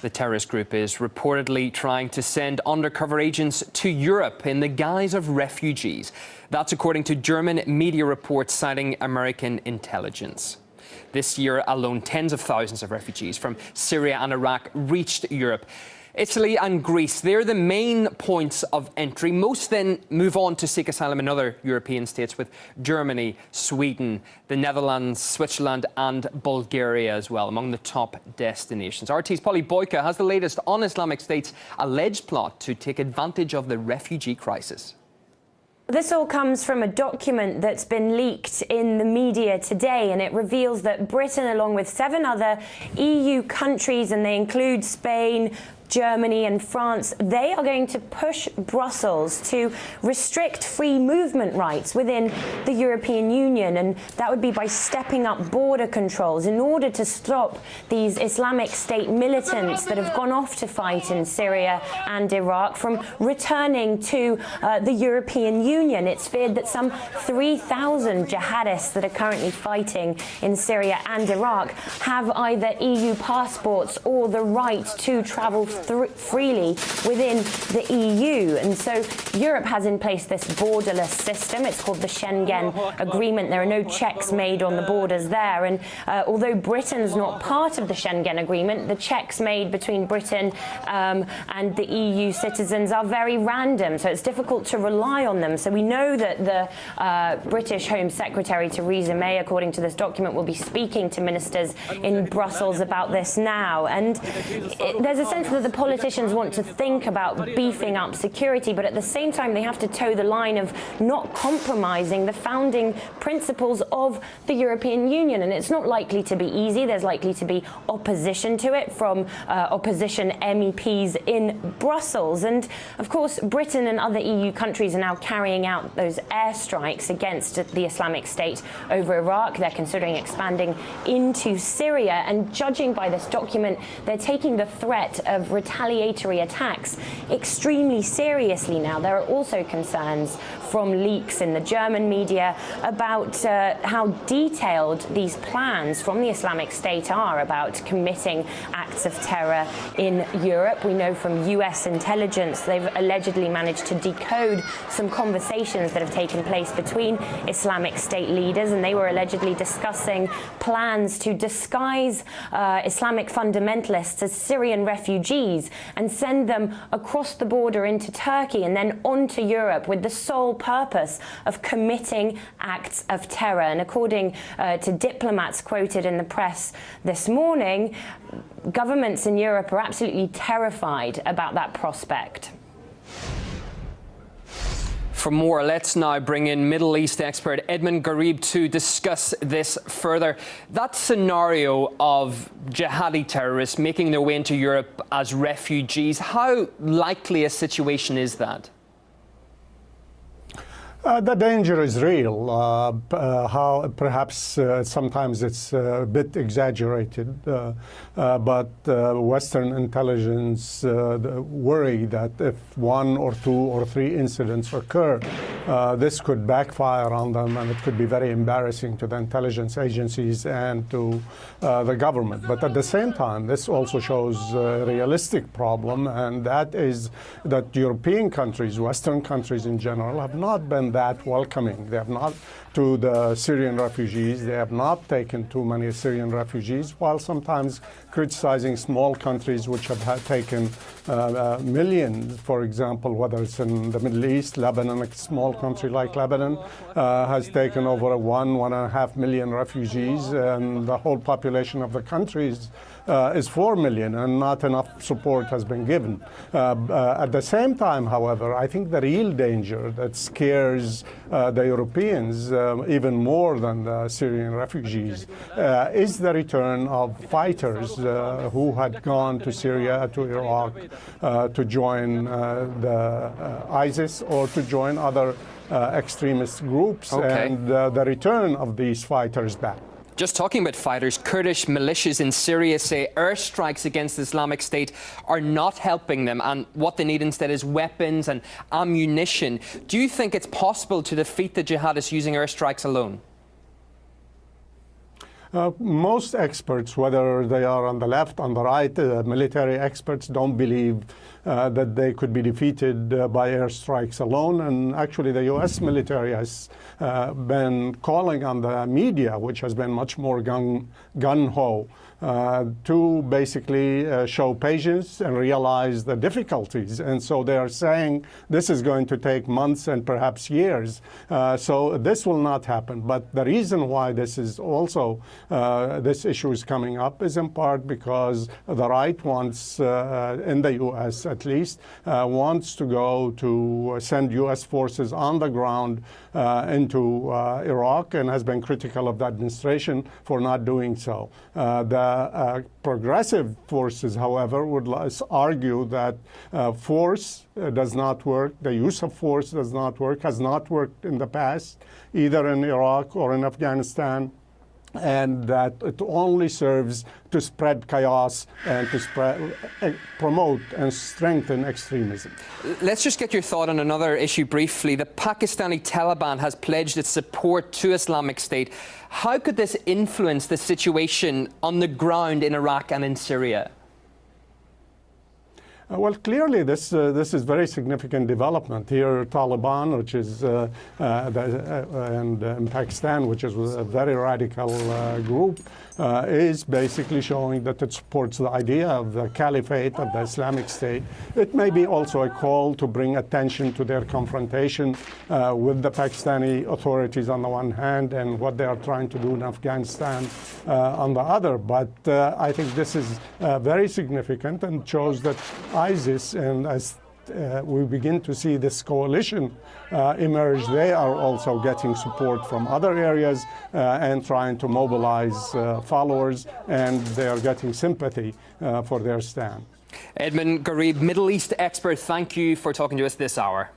The terrorist group is reportedly trying to send undercover agents to Europe in the guise of refugees. That's according to German media reports citing American intelligence. This year alone, tens of thousands of refugees from Syria and Iraq reached Europe. Italy and Greece, they're the main points of entry. Most then move on to seek asylum in other European states, with Germany, Sweden, the Netherlands, Switzerland and Bulgaria as well among the top destinations. RT's Polly Boyka has the latest on Islamic State's alleged plot to take advantage of the refugee crisis. This all comes from a document that's been leaked in the media today, and it reveals that Britain, along with 7 other EU countries, and they include Spain, Germany and France, they are going to push Brussels to restrict free movement rights within the European Union, and that would be by stepping up border controls in order to stop these Islamic State militants that have gone off to fight in Syria and Iraq from returning to the European Union. It's feared that some 3,000 jihadists that are currently fighting in Syria and Iraq have either EU passports or the right to travel freely within the EU. And so Europe has in place this borderless system. It's called the Schengen Agreement. There are no checks made on the borders there. And although Britain's not part of the Schengen Agreement, the checks made between Britain and the EU citizens are very random. So it's difficult to rely on them. So we know that the British Home Secretary Theresa May, according to this document, will be speaking to ministers in Brussels about this now. And there's a sense that the politicians want to think about beefing up security, but at the same time they have to toe the line of not compromising the founding principles of the European Union. And it's not likely to be easy. There's likely to be opposition to it from opposition MEPs in Brussels. And of course, Britain and other EU countries are now carrying out those airstrikes against the Islamic State over Iraq. They're considering expanding into Syria, and judging by this document, they're taking the threat of retaliatory attacks extremely seriously now. There are also concerns from leaks in the German media about how detailed these plans from the Islamic State are about committing acts of terror in Europe. We know from US intelligence they've allegedly managed to decode some conversations that have taken place between Islamic State leaders, and they were allegedly discussing plans to disguise Islamic fundamentalists as Syrian refugees and send them across the border into Turkey and then onto Europe with the sole purpose of committing acts of terror. And according to diplomats quoted in the press this morning, governments in Europe are absolutely terrified about that prospect. For more, let's now bring in Middle East expert Edmund Gharib to discuss this further. That scenario of jihadi terrorists making their way into Europe as refugees, how likely a situation is that? The danger is real. How perhaps sometimes it's a bit exaggerated, but Western intelligence worry that if 1 or 2 or 3 incidents occur, this could backfire on them, and it could be very embarrassing to the intelligence agencies and to the government. But at the same time, this also shows a realistic problem, and that is that European countries, Western countries in general, have not been that welcoming. They have not to the Syrian refugees. They have not taken too many Syrian refugees, while sometimes criticizing small countries which have taken millions. For example, whether it's in the Middle East, Lebanon, a small country like Lebanon, has taken over 1.5 million refugees, and the whole population of the country is 4 million, and not enough support has been given. At the same time, however, I think the real danger that scares the Europeans even more than the Syrian refugees is the return of fighters who had gone to Syria, to Iraq, to join the ISIS or to join other extremist groups, and the return of these fighters back. Just talking about fighters, Kurdish militias in Syria say airstrikes against Islamic State are not helping them, and what they need instead is weapons and ammunition. Do you think it's possible to defeat the jihadists using airstrikes alone? Most experts, whether they are on the left, on the right, military experts, don't believe that they could be defeated by airstrikes alone. And actually, the U.S. military has been calling on the media, which has been much more gun-ho, to basically show patience and realize the difficulties. And so they are saying this is going to take months and perhaps years. So this will not happen. But the reason why this is also, this issue is coming up is in part because the right wants, in the U.S. at least, wants to go to send U.S. forces on the ground into Iraq, and has been critical of the administration for not doing so. The progressive forces, however, would argue that force does not work, the use of force does not work, has not worked in the past, either in Iraq or in Afghanistan, and that it only serves to spread chaos and to promote and strengthen extremism. Let's just get your thought on another issue briefly. The Pakistani Taliban has pledged its support to Islamic State. How could this influence the situation on the ground in Iraq and in Syria? Well, clearly, this is very significant development here. Taliban, which is and in Pakistan, which is a very radical group, is basically showing that it supports the idea of the caliphate of the Islamic State. It may be also a call to bring attention to their confrontation with the Pakistani authorities on the one hand, and what they are trying to do in Afghanistan on the other. But I think this is very significant and shows that ISIS, and as we begin to see this coalition emerge, they are also getting support from other areas and trying to mobilize followers, and they are getting sympathy for their stand. Edmund Gharib, Middle East expert, thank you for talking to us this hour.